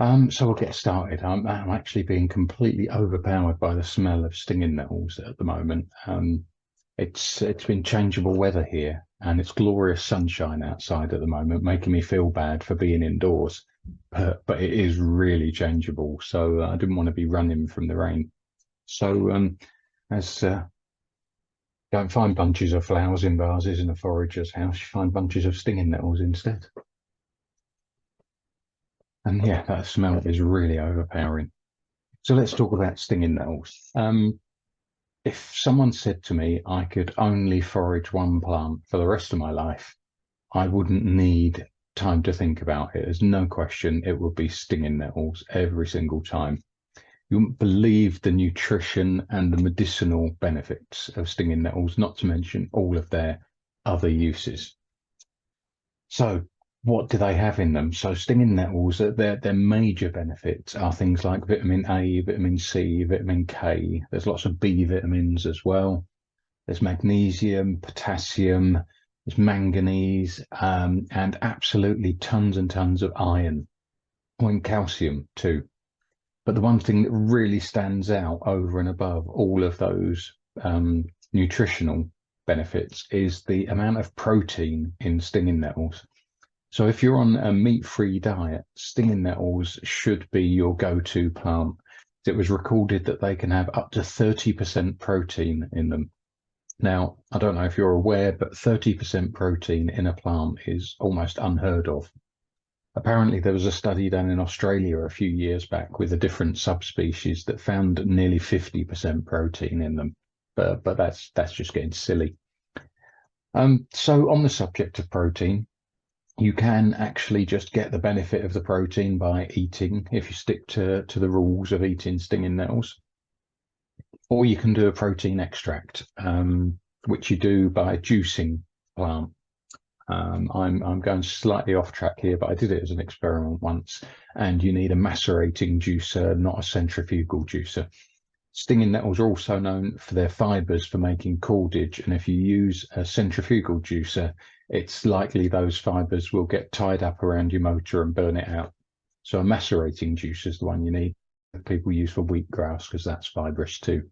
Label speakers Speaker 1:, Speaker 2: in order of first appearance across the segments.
Speaker 1: So we'll get started. I'm actually being completely overpowered by the smell of stinging nettles at the moment. It's been changeable weather here, and it's glorious sunshine outside at the moment, making me feel bad for being indoors. But it is really changeable, so I didn't want to be running from the rain. So as don't find bunches of flowers in vases in a forager's house, you find bunches of stinging nettles instead. And yeah, that smell is really overpowering. So let's talk about stinging nettles. If someone said to me I could only forage one plant for the rest of my life, I wouldn't need time to think about it. There's no question it would be stinging nettles every single time. You wouldn't believe the nutrition and the medicinal benefits of stinging nettles, not to mention all of their other uses. So what do they have in them? So stinging nettles, their major benefits are things like vitamin A, vitamin C, vitamin K. There's lots of B vitamins as well. There's magnesium, potassium, there's manganese, and absolutely tons and tons of iron, and calcium too. But the one thing that really stands out over and above all of those nutritional benefits is the amount of protein in stinging nettles. So if you're on a meat-free diet, stinging nettles should be your go-to plant. It was recorded that they can have up to 30% protein in them. Now, I don't know if you're aware, but 30% protein in a plant is almost unheard of. Apparently, there was a study done in Australia a few years back with a different subspecies that found nearly 50% protein in them. But that's just getting silly. So on the subject of protein, you can actually just get the benefit of the protein by eating, if you stick to the rules of eating stinging nettles. Or you can do a protein extract, which you do by juicing plant. I'm going slightly off track here, but I did it as an experiment once, and you need a macerating juicer, not a centrifugal juicer. Stinging nettles are also known for their fibers for making cordage, and if you use a centrifugal juicer, it's likely those fibers will get tied up around your motor and burn it out. So a macerating juicer is the one you need. People use for wheatgrass because that's fibrous too.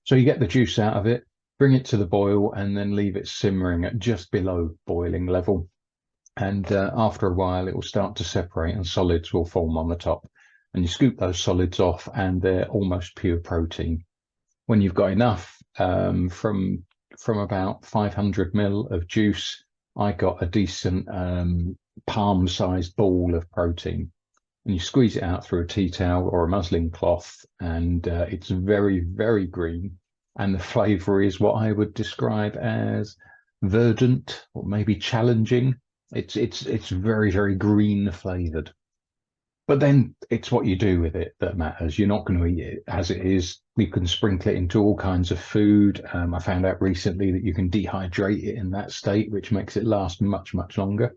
Speaker 1: So you get the juice out of it, bring it to the boil, and then leave it simmering at just below boiling level. And after a while, it will start to separate and solids will form on the top. And you scoop those solids off and they're almost pure protein. When you've got enough, from about 500 ml of juice, I got a decent palm-sized ball of protein. And you squeeze it out through a tea towel or a muslin cloth, and it's very, very green. And the flavour is what I would describe as verdant or maybe challenging. It's very, very green flavoured. But then it's what you do with it that matters. You're not going to eat it as it is. You can sprinkle it into all kinds of food. I found out recently that you can dehydrate it in that state, which makes it last much, much longer.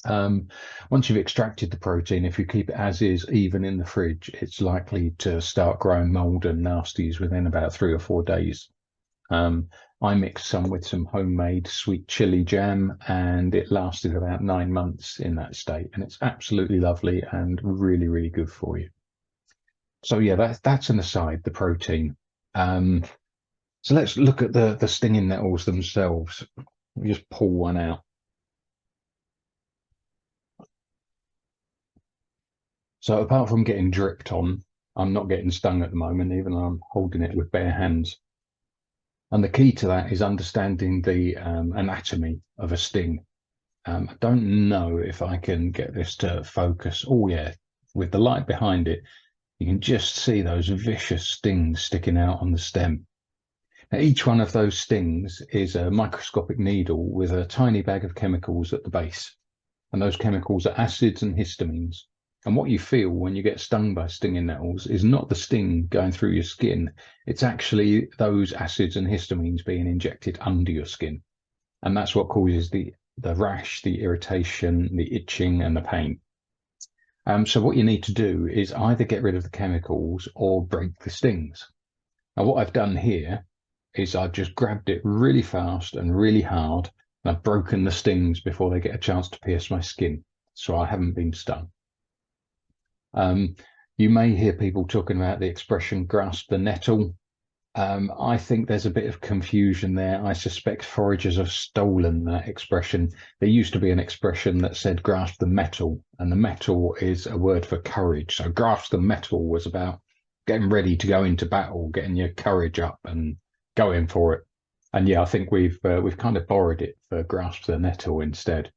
Speaker 1: Once you've extracted the protein, if you keep it as is, even in the fridge, it's likely to start growing mold and nasties within about 3 or 4 days. I mixed some with some homemade sweet chili jam, and it lasted about 9 months in that state, and it's absolutely lovely and really, really good for you. So yeah, that's an aside, the protein. So let's look at the stinging nettles themselves. We just pull one out. So apart from getting dripped on, I'm not getting stung at the moment, even though I'm holding it with bare hands. And the key to that is understanding the anatomy of a sting. I don't know if I can get this to focus. Oh yeah, with the light behind it, you can just see those vicious stings sticking out on the stem. Now, each one of those stings is a microscopic needle with a tiny bag of chemicals at the base. And those chemicals are acids and histamines. And what you feel when you get stung by stinging nettles is not the sting going through your skin. It's actually those acids and histamines being injected under your skin. And that's what causes the rash, the irritation, the itching, and the pain. So what you need to do is either get rid of the chemicals or break the stings. Now, what I've done here is I've just grabbed it really fast and really hard, and I've broken the stings before they get a chance to pierce my skin. So I haven't been stung. You may hear people talking about the expression grasp the nettle. I think there's a bit of confusion there. I suspect foragers have stolen that expression. There used to be an expression that said grasp the mettle, and the mettle is a word for courage. So grasp the mettle was about getting ready to go into battle, getting your courage up and going for it. And yeah, I think we've kind of borrowed it for grasp the nettle instead.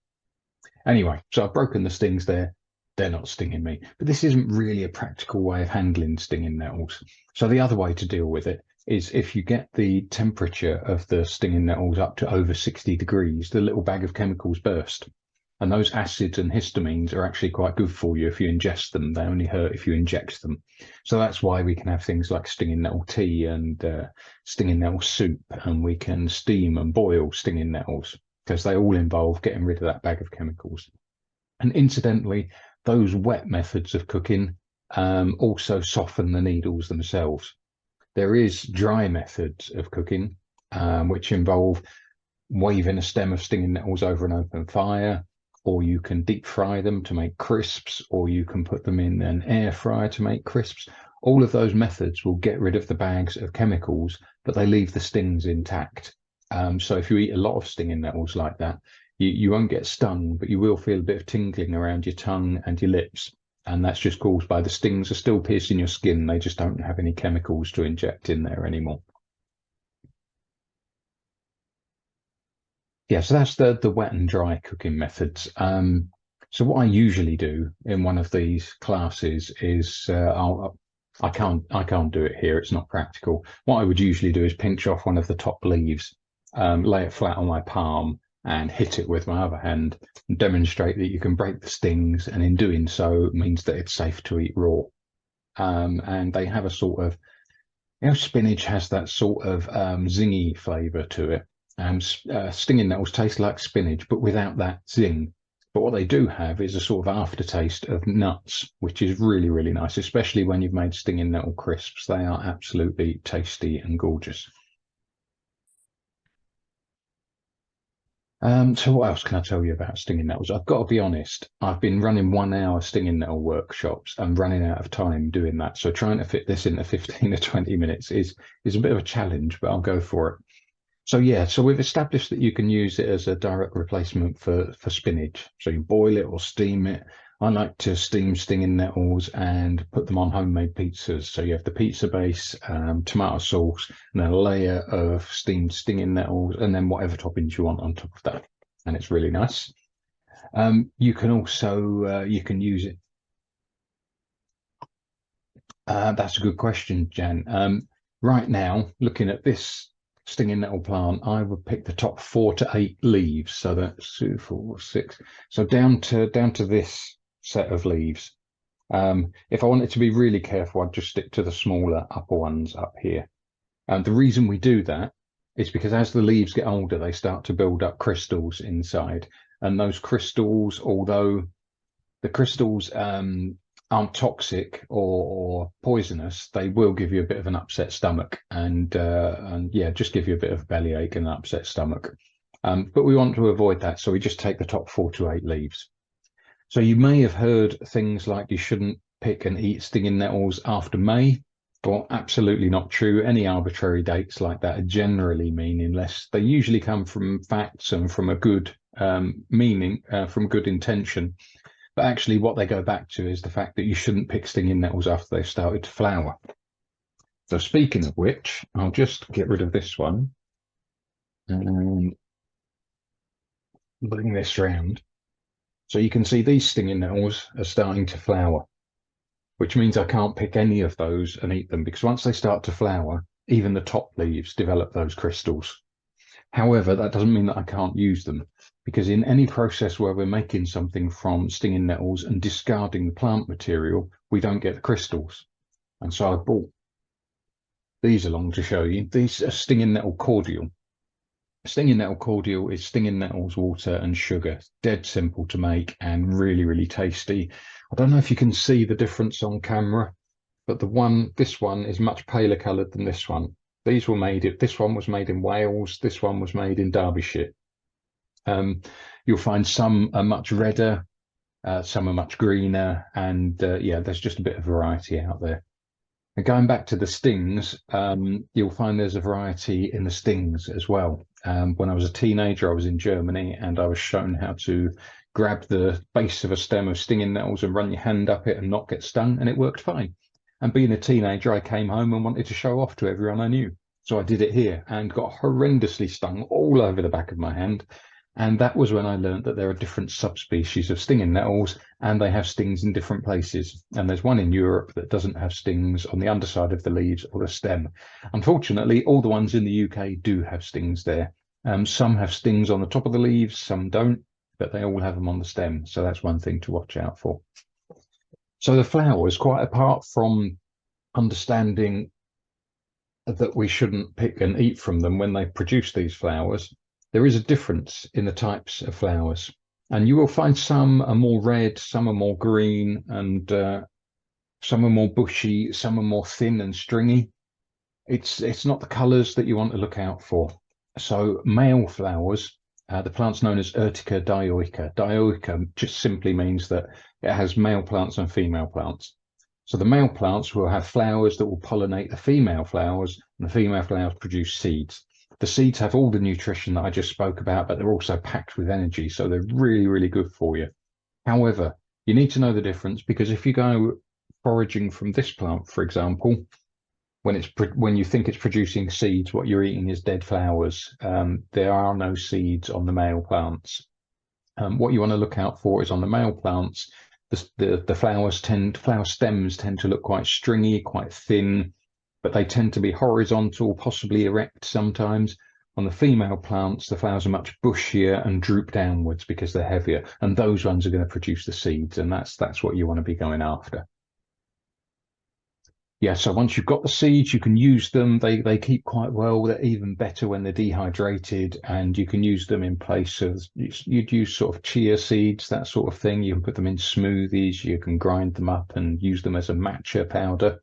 Speaker 1: Anyway, so I've broken the stings there. They're not stinging me, but this isn't really a practical way of handling stinging nettles. So the other way to deal with it is if you get the temperature of the stinging nettles up to over 60 degrees, the little bag of chemicals burst. And those acids and histamines are actually quite good for you if you ingest them. They only hurt if you inject them. So that's why we can have things like stinging nettle tea and stinging nettle soup, and we can steam and boil stinging nettles because they all involve getting rid of that bag of chemicals. And incidentally, those wet methods of cooking also soften the needles themselves. There is dry methods of cooking, which involve waving a stem of stinging nettles over an open fire, or you can deep fry them to make crisps, or you can put them in an air fryer to make crisps. All of those methods will get rid of the bags of chemicals, but they leave the stings intact. So if you eat a lot of stinging nettles like that, you won't get stung, but you will feel a bit of tingling around your tongue and your lips. And that's just caused by the stings are still piercing your skin. They just don't have any chemicals to inject in there anymore. Yeah, so that's the wet and dry cooking methods. So what I usually do in one of these classes is I can't do it here. It's not practical. What I would usually do is pinch off one of the top leaves, lay it flat on my palm, and hit it with my other hand and demonstrate that you can break the stings, and in doing so it means that it's safe to eat raw. And they have a sort of, spinach has that sort of zingy flavour to it. Stinging nettles taste like spinach, but without that zing. But what they do have is a sort of aftertaste of nuts, which is really, really nice, especially when you've made stinging nettle crisps. They are absolutely tasty and gorgeous. So what else can I tell you about stinging nettles? I've got to be honest, I've been running 1 hour stinging nettle workshops and running out of time doing that. So trying to fit this into 15 or 20 minutes is a bit of a challenge, but I'll go for it. So yeah, so we've established that you can use it as a direct replacement for spinach. So you boil it or steam it. I like to steam stinging nettles and put them on homemade pizzas. So you have the pizza base, tomato sauce, and a layer of steamed stinging nettles, and then whatever toppings you want on top of that. And it's really nice. You can also you can use it. That's a good question, Jan. Right now, looking at this stinging nettle plant, I would pick the top 4 to 8 leaves. So that's 2, 4, 6. So down to this set of leaves. If I wanted to be really careful, I'd just stick to the smaller upper ones up here. And the reason we do that is because as the leaves get older, they start to build up crystals inside. And those crystals, although the crystals aren't toxic or poisonous, they will give you a bit of an upset stomach and yeah, just give you a bit of a bellyache and an upset stomach. But we want to avoid that, so we just take the top 4 to 8 leaves. So you may have heard things like you shouldn't pick and eat stinging nettles after May. Well, absolutely not true. Any arbitrary dates like that are generally meaningless. They usually come from facts and from a good meaning, from good intention. But actually what they go back to is the fact that you shouldn't pick stinging nettles after they've started to flower. So speaking of which, I'll just get rid of this one and bring this round. So you can see these stinging nettles are starting to flower, which means I can't pick any of those and eat them, because once they start to flower, even the top leaves develop those crystals. However, that doesn't mean that I can't use them, because in any process where we're making something from stinging nettles and discarding the plant material, we don't get the crystals. And so I brought these along to show you. These are stinging nettle cordial. Stinging nettle cordial is stinging nettles, water and sugar. Dead simple to make and really, really tasty. I don't know if you can see the difference on camera, but this one is much paler coloured than this one. This one was made in Wales, this one was made in Derbyshire. You'll find some are much redder, Some are much greener, and yeah, there's just a bit of variety out there. And going back to the stings, you'll find there's a variety in the stings as well. When I was a teenager, I was in Germany and I was shown how to grab the base of a stem of stinging nettles and run your hand up it and not get stung, and it worked fine. And being a teenager, I came home and wanted to show off to everyone I knew. So I did it here and got horrendously stung all over the back of my hand. And that was when I learned that there are different subspecies of stinging nettles, and they have stings in different places. And there's one in Europe that doesn't have stings on the underside of the leaves or the stem. Unfortunately, all the ones in the UK do have stings there. Some have stings on the top of the leaves, some don't, but they all have them on the stem. So that's one thing to watch out for. So the flowers, quite apart from understanding that we shouldn't pick and eat from them when they produce these flowers, there is a difference in the types of flowers. And you will find some are more red, some are more green, and some are more bushy, some are more thin and stringy. It's not the colours that you want to look out for. So male flowers, the plant's known as Urtica dioica. Dioica just simply means that it has male plants and female plants. So the male plants will have flowers that will pollinate the female flowers, and the female flowers produce seeds. The seeds have all the nutrition that I just spoke about, but they're also packed with energy. So they're really, really good for you. However, you need to know the difference, because if you go foraging from this plant, for example, when you think it's producing seeds, what you're eating is dead flowers. There are no seeds on the male plants. What you want to look out for is on the male plants, the flower stems tend to look quite stringy, quite thin, but they tend to be horizontal, possibly erect sometimes. On the female plants, the flowers are much bushier and droop downwards because they're heavier, and those ones are going to produce the seeds, and that's what you want to be going after. Yeah, so once you've got the seeds, you can use them. They keep quite well. They're even better when they're dehydrated, and you can use them in place of, you'd use sort of chia seeds, that sort of thing. You can put them in smoothies, you can grind them up and use them as a matcha powder.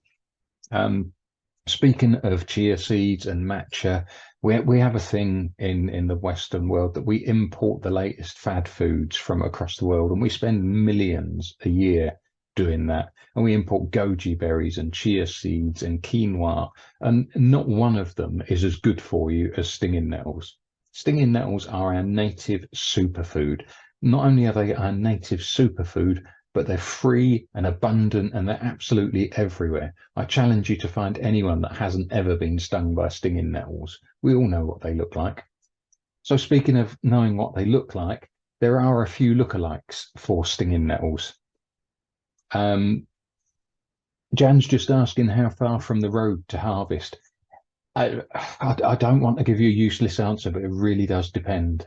Speaker 1: Speaking of chia seeds and matcha, we have a thing in the Western world that we import the latest fad foods from across the world, and we spend millions a year doing that. And we import goji berries and chia seeds and quinoa, and not one of them is as good for you as stinging nettles. Stinging nettles are our native superfood. Not only are they our native superfood, but they're free and abundant, and they're absolutely everywhere. I challenge you to find anyone that hasn't ever been stung by stinging nettles. We all know what they look like. So speaking of knowing what they look like, there are a few lookalikes for stinging nettles. Jan's just asking how far from the road to harvest. I don't want to give you a useless answer, but it really does depend.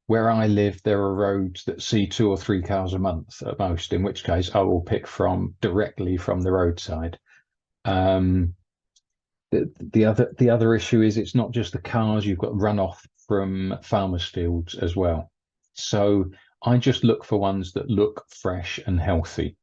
Speaker 1: Where I live, there are roads that see 2 or 3 cars a month at most, in which case I will pick directly from the roadside. The other issue is it's not just the cars, you've got runoff from farmers' fields as well. So I just look for ones that look fresh and healthy.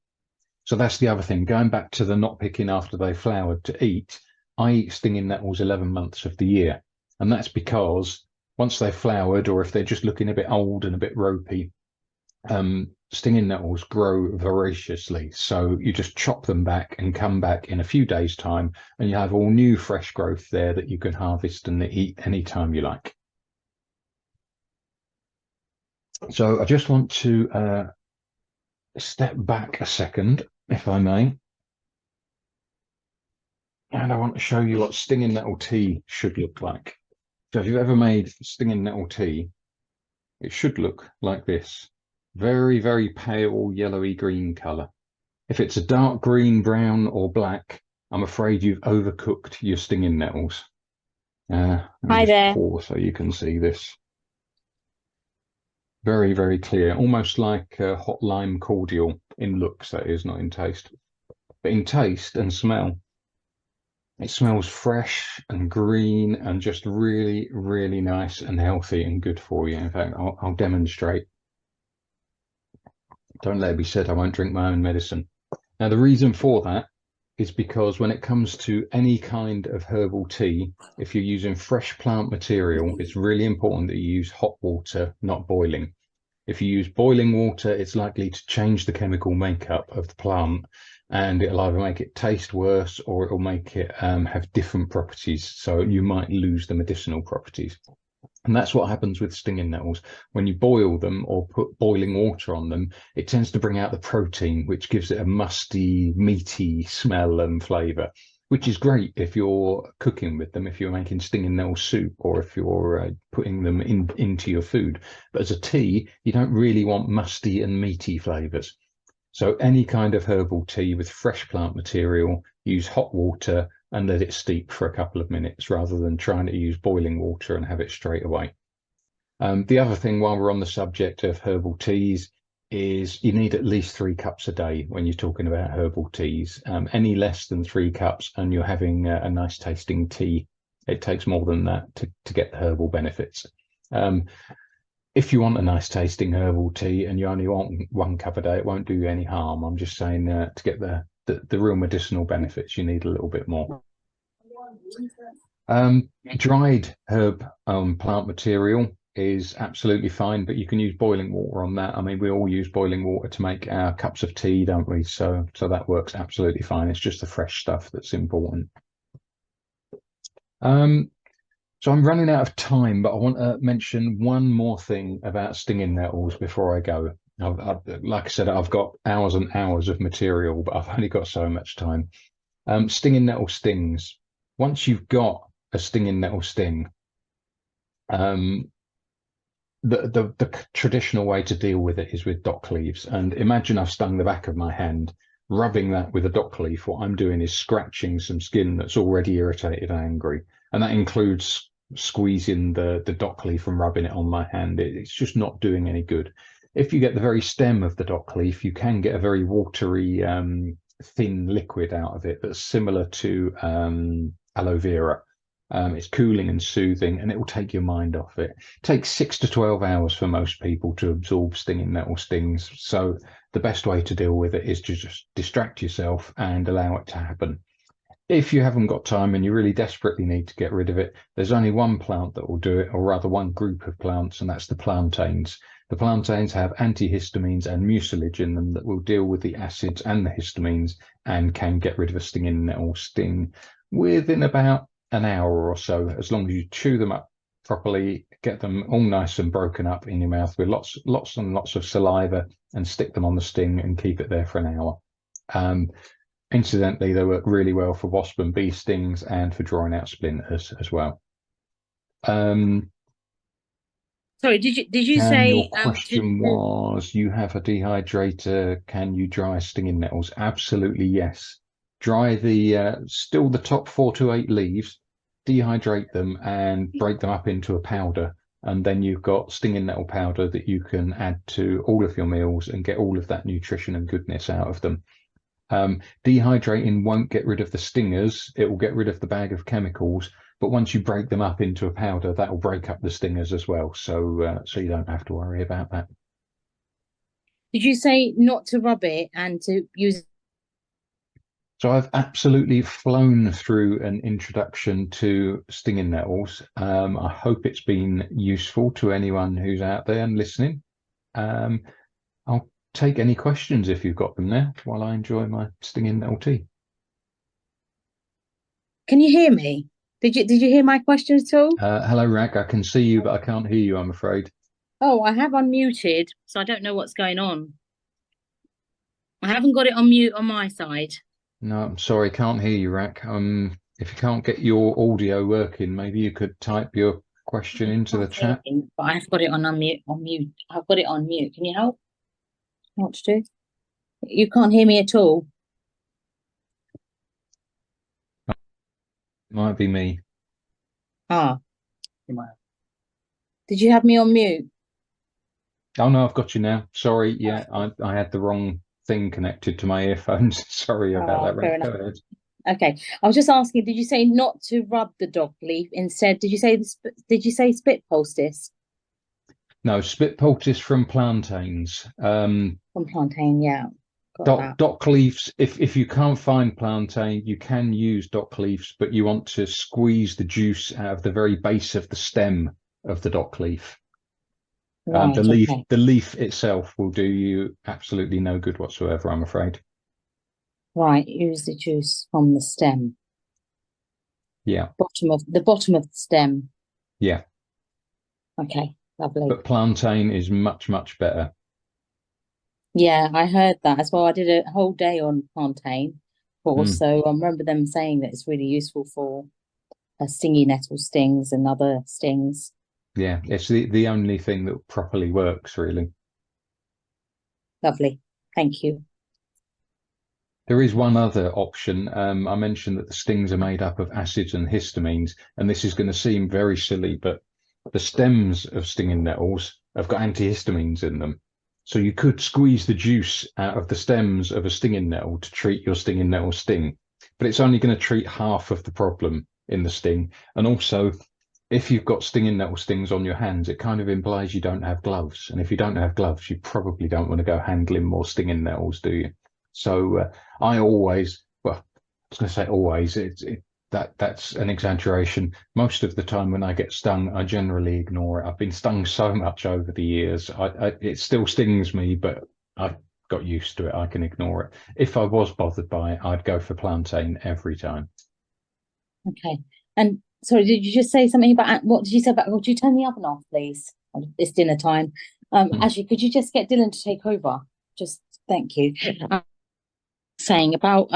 Speaker 1: So that's the other thing. Going back to the not picking after they flowered to eat, I eat stinging nettles 11 months of the year. And that's because once they've flowered, or if they're just looking a bit old and a bit ropey, stinging nettles grow voraciously. So you just chop them back and come back in a few days' time, and you have all new fresh growth there that you can harvest and eat anytime you like. So I just want to step back a second, if I may. And I want to show you what stinging nettle tea should look like. So if you've ever made stinging nettle tea, it should look like this. Very, very pale yellowy green colour. If it's a dark green, brown or black, I'm afraid you've overcooked your stinging nettles.
Speaker 2: Hi there.
Speaker 1: Pour so you can see this. Very, very clear, almost like a hot lime cordial in looks, that is, not in taste. But in taste and smell, it smells fresh and green and just really, really nice and healthy and good for you. In fact, I'll demonstrate. Don't let it be said I won't drink my own medicine. Now, the reason for that is because when it comes to any kind of herbal tea, if you're using fresh plant material, it's really important that you use hot water, not boiling. If you use boiling water, it's likely to change the chemical makeup of the plant, and it'll either make it taste worse or it'll make it have different properties. So you might lose the medicinal properties. And that's what happens with stinging nettles. When you boil them or put boiling water on them, it tends to bring out the protein, which gives it a musty, meaty smell and flavour, which is great if you're cooking with them, if you're making stinging nettle soup, or if you're putting them into your food. But as a tea, you don't really want musty and meaty flavours. So any kind of herbal tea with fresh plant material, use hot water and let it steep for a couple of minutes rather than trying to use boiling water and have it straight away. The other thing, while we're on the subject of herbal teas, is you need at least 3 cups a day when you're talking about herbal teas. Any less than 3 cups and you're having a nice tasting tea. It takes more than that to get the herbal benefits. If you want a nice tasting herbal tea and you only want 1 cup a day, it won't do you any harm. I'm just saying to get the real medicinal benefits, you need a little bit more. Dried herb plant material is absolutely fine, but you can use boiling water on that. I mean, we all use boiling water to make our cups of tea, don't we? So that works absolutely fine. It's just the fresh stuff that's important. So I'm running out of time, but I want to mention one more thing about stinging nettles before I go. Like I said, I've got hours and hours of material, but I've only got so much time. Stinging nettle stings. Once you've got a stinging nettle sting, the traditional way to deal with it is with dock leaves. And imagine I've stung the back of my hand, rubbing that with a dock leaf. What I'm doing is scratching some skin that's already irritated and angry. And that includes squeezing the dock leaf and rubbing it on my hand. It's just not doing any good. If you get the very stem of the dock leaf, you can get a very watery, thin liquid out of it that's similar to aloe vera. It's cooling and soothing, and it will take your mind off it. It takes 6 to 12 hours for most people to absorb stinging nettle stings. So the best way to deal with it is to just distract yourself and allow it to happen. If you haven't got time and you really desperately need to get rid of it, there's only one plant that will do it, or rather one group of plants, and that's the plantains. The plantains have antihistamines and mucilage in them that will deal with the acids and the histamines and can get rid of a stinging nettle sting within about an hour or so, as long as you chew them up properly, get them all nice and broken up in your mouth with lots and lots of saliva, and stick them on the sting and keep it there for an hour. Incidentally, they work really well for wasp and bee stings and for drawing out splinters as well.
Speaker 2: Sorry, did you say
Speaker 1: your question was, you have a dehydrator, can you dry stinging nettles? Absolutely, yes. Dry still the top 4 to 8 leaves, dehydrate them and break them up into a powder, and then you've got stinging nettle powder that you can add to all of your meals and get all of that nutrition and goodness out of them. Dehydrating won't get rid of the stingers, it will get rid of the bag of chemicals, but once you break them up into a powder, that will break up the stingers as well, so you don't have to worry about that.
Speaker 2: Did you say not to rub it and to use?
Speaker 1: So I've absolutely flown through an introduction to stinging nettles. I hope it's been useful to anyone who's out there and listening. I'll take any questions if you've got them now while I enjoy my stinging nettle tea.
Speaker 2: Can you hear me? Did you hear my questions at all?
Speaker 1: Hello, Rag. I can see you, but I can't hear you, I'm afraid.
Speaker 2: Oh, I have unmuted, so I don't know what's going on. I haven't got it on mute on my side.
Speaker 1: No, I'm sorry, can't hear you, Rack. If you can't get your audio working, maybe you could type your question into the chat.
Speaker 2: But I've got it on mute. I've got it on mute. Can you help? What to do? You can't hear me at all.
Speaker 1: It might be me.
Speaker 2: Ah. Did you have me on mute?
Speaker 1: Oh no, I've got you now. Sorry, yeah, I had the wrong thing connected to my earphones. Sorry about that, Rack. Go ahead.
Speaker 2: Okay, I was just asking, did you say not to rub the dock leaf? Instead, did you say spit poultice?
Speaker 1: No, spit poultice from plantains.
Speaker 2: From plantain, yeah.
Speaker 1: Dock leaves, if you can't find plantain, you can use dock leaves, but you want to squeeze the juice out of the very base of the stem of the dock leaf.
Speaker 2: Right, okay.
Speaker 1: The leaf itself will do you absolutely no good whatsoever, I'm afraid.
Speaker 2: Right, use the juice from the stem.
Speaker 1: Yeah,
Speaker 2: Bottom of the stem.
Speaker 1: yeah.
Speaker 2: Okay, lovely.
Speaker 1: But plantain is much, much better.
Speaker 2: Yeah, I heard that as well. I did a whole day on plantain course,
Speaker 1: Mm,
Speaker 2: so I remember them saying that it's really useful for stingy nettle stings and other stings.
Speaker 1: yeah, it's the only thing that properly works, really.
Speaker 2: Lovely. Thank you.
Speaker 1: There is one other option. I mentioned that the stings are made up of acids and histamines, and this is going to seem very silly, but the stems of stinging nettles have got antihistamines in them. So you could squeeze the juice out of the stems of a stinging nettle to treat your stinging nettle sting, but it's only going to treat half of the problem in the sting. And also, if you've got stinging nettle stings on your hands, it kind of implies you don't have gloves. And if you don't have gloves, you probably don't want to go handling more stinging nettles, do you? So I always, well, I was going to say always, that's an exaggeration. Most of the time when I get stung, I generally ignore it. I've been stung so much over the years. It still stings me, but I've got used to it. I can ignore it. If I was bothered by it, I'd go for plantain every time.
Speaker 2: Okay. And sorry, did you just say something about what did you say about? Would you turn the oven off, please? It's dinner time.
Speaker 1: Hmm.
Speaker 2: Actually, could you just get Dylan to take over? Just thank you. Saying about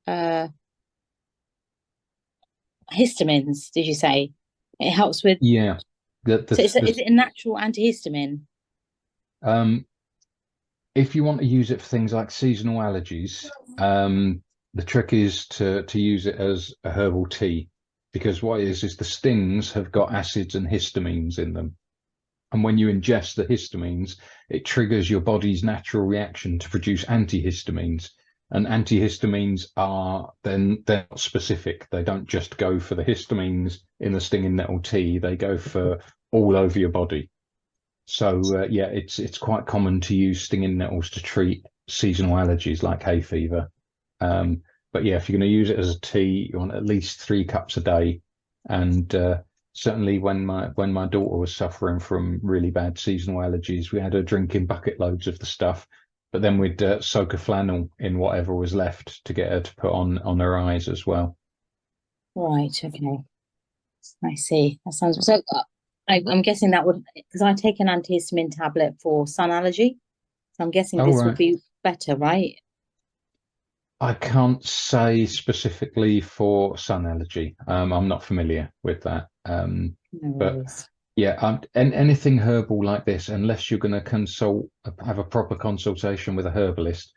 Speaker 2: uh histamines, did you say? It helps with,
Speaker 1: Yeah,
Speaker 2: so is it a natural antihistamine?
Speaker 1: um, if you want to use it for things like seasonal allergies, the trick is to use it as a herbal tea, because what it is the stings have got acids and histamines in them. And when you ingest the histamines, it triggers your body's natural reaction to produce antihistamines. And antihistamines are then they're not specific. They don't just go for the histamines in the stinging nettle tea. They go for all over your body. So yeah, it's quite common to use stinging nettles to treat seasonal allergies like hay fever. Um, but yeah, if you're going to use it as a tea, you want at least 3 cups a day. And certainly when my daughter was suffering from really bad seasonal allergies, we had her drinking bucket loads of the stuff. But then we'd soak a flannel in whatever was left to get her to put on her eyes as well.
Speaker 2: Right, okay. I see. That sounds so. I'm guessing that would, because I take an antihistamine tablet for sun allergy. So I'm guessing
Speaker 1: Oh,
Speaker 2: this would
Speaker 1: right.
Speaker 2: be better, right?
Speaker 1: I can't say specifically for sun allergy. I'm not familiar with that.
Speaker 2: No
Speaker 1: But
Speaker 2: worries.
Speaker 1: yeah, and anything herbal like this, unless you're going to have a proper consultation with a herbalist,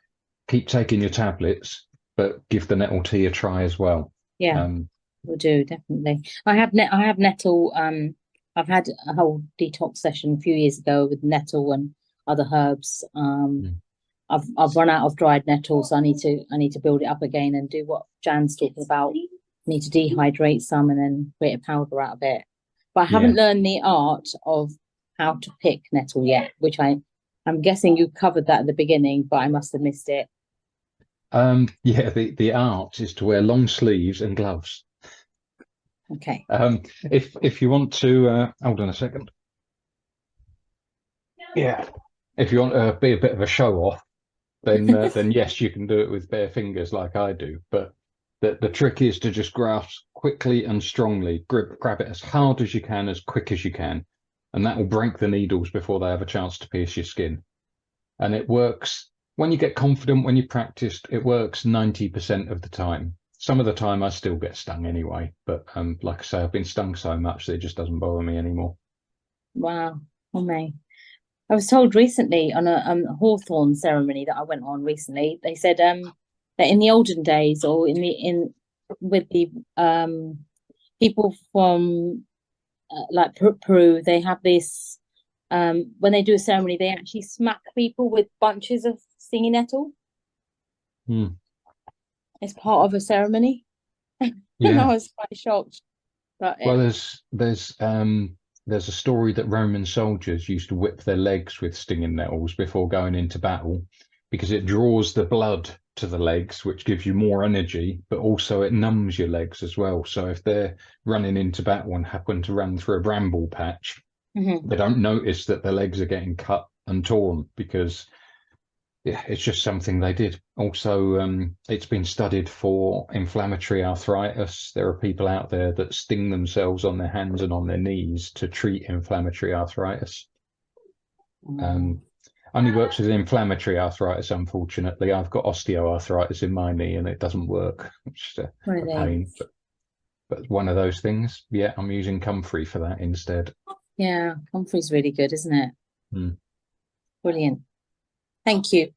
Speaker 1: keep taking your tablets, but give the nettle tea a try as well.
Speaker 2: Yeah,
Speaker 1: Um,
Speaker 2: will do, definitely. I have nettle, I've had a whole detox session a few years ago with nettle and other herbs.
Speaker 1: mm,
Speaker 2: I've run out of dried nettles, so I need to build it up again and do what Jan's talking about. Need to dehydrate some and then create a powder out of it. But I
Speaker 1: yeah,
Speaker 2: haven't learned the art of how to pick nettle yet, which I'm guessing you covered that at the beginning, but I must have missed it.
Speaker 1: yeah. The art is to wear long sleeves and gloves.
Speaker 2: Okay.
Speaker 1: If you want to, hold on a second. Yeah, if you want to be a bit of a show off, then yes, you can do it with bare fingers like I do. But the trick is to just grasp quickly and strongly, grab it as hard as you can, as quick as you can, and that will break the needles before they have a chance to pierce your skin. And it works when you get confident, when you practiced, it works 90% of the time. Some of the time I still get stung anyway, but like I say, I've been stung so much that it just doesn't bother me anymore.
Speaker 2: Wow. Oh my. I was told recently on a hawthorn ceremony that I went on recently, they said that in the olden days or in with the people from like Peru, they have this when they do a ceremony, they actually smack people with bunches of stinging nettle.
Speaker 1: Hmm.
Speaker 2: It's part of a ceremony, and I
Speaker 1: Yeah.
Speaker 2: was quite shocked. But
Speaker 1: Well, there's a story that Roman soldiers used to whip their legs with stinging nettles before going into battle because it draws the blood to the legs, which gives you more energy, but also it numbs your legs as well. So if they're running into battle and happen to run through a bramble patch, They don't notice that their legs are getting cut and torn because yeah, it's just something they did. Also, it's been studied for inflammatory arthritis. There are people out there that sting themselves on their hands and on their knees to treat inflammatory arthritis. Only works with inflammatory arthritis, unfortunately. I've got osteoarthritis in my knee and it doesn't work, which is a pain. But one of those things, yeah, I'm using Comfrey for that instead.
Speaker 2: Yeah, Comfrey's really good, isn't it? Brilliant. Thank you.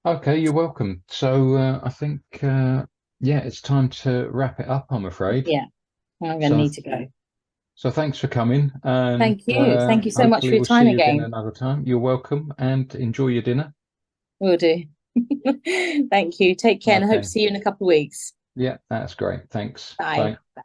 Speaker 1: Okay, you're welcome. So I think, yeah, it's time to wrap it up, I'm afraid.
Speaker 2: Yeah, I'm going to need to go.
Speaker 1: So thanks for coming. And,
Speaker 2: thank you. Thank you so much for your time again.
Speaker 1: Another time. You're welcome and enjoy your dinner.
Speaker 2: Will do. Thank you. Take care and I hope to see you in a couple of weeks.
Speaker 1: Yeah, that's great. Thanks.
Speaker 2: Bye. Bye.